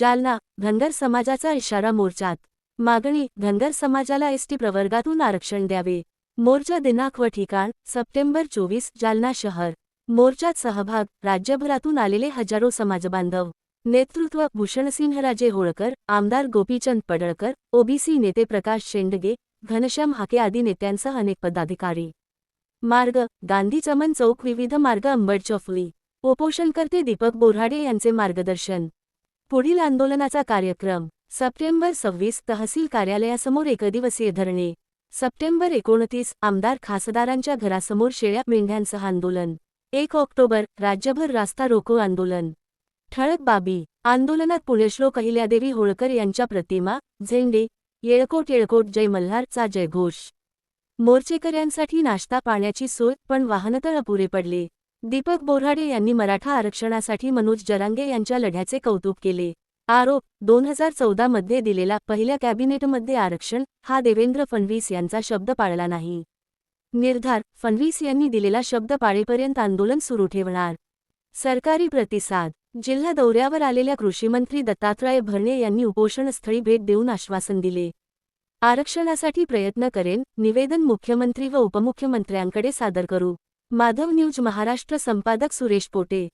जालना, धनगर समाजाचा इशारा मोर्चात. मागणी: धनगर समाजाला एसटी प्रवर्गातून आरक्षण द्यावे. मोर्चा दिनांक व ठिकाण: सप्टेंबर 24, जालना शहर. मोर्चात सहभाग: राज्यभरातून आलेले हजारो समाजबांधव. नेतृत्व: भूषणसिंहराजे होळकर, आमदार गोपीचंद पडळकर, ओबीसी नेते प्रकाश शेंडगे, घनश्याम हाके आदी नेत्यांसह अनेक पदाधिकारी. मार्ग: गांधी चमन चौक. विविध मार्ग: अंबड चौफुली. उपोषणकर्ते दीपक बोऱ्हाडे यांचे मार्गदर्शन. पुढील आंदोलनाचा कार्यक्रम: सप्टेंबर 26, तहसील कार्यालयासमोर एकदिवसीय धरणे. सप्टेंबर 29, आमदार खासदारांच्या घरासमोर शेळ्या मेंढ्यांसह आंदोलन. 1 ऑक्टोबर, राज्यभर रास्ता रोको आंदोलन. ठळक बाबी: आंदोलनात पुण्यश्लोक अहिल्यादेवी होळकर यांच्या प्रतिमा, झेंडे, येळकोट येळकोट जय मल्हारचा जयघोष. मोर्चेकऱ्यांसाठी नाश्ता पाण्याची सोय, पण वाहनतळ अपुरे पडले. दीपक बोऱ्हाडे यांनी मराठा आरक्षणासाठी मनोज जरांगे यांच्या लढ्याचे कौतुक केले. आरोप: 2014 मध्ये दिलेला पहिल्या कॅबिनेटमध्ये आरक्षण हा देवेंद्र फडणवीस यांचा शब्द पाळला नाही. निर्धार: फडणवीस यांनी दिलेला शब्द पाळेपर्यंत आंदोलन सुरू ठेवणार. सरकारी प्रतिसाद: जिल्हा दौऱ्यावर आलेल्या कृषीमंत्री दत्तात्रय भरणे यांनी उपोषणस्थळी भेट देऊन आश्वासन दिले. आरक्षणासाठी प्रयत्न करेन, निवेदन मुख्यमंत्री व उपमुख्यमंत्र्यांकडे सादर करू. माधव न्यूज महाराष्ट्र संपादक सुरेश पोटे.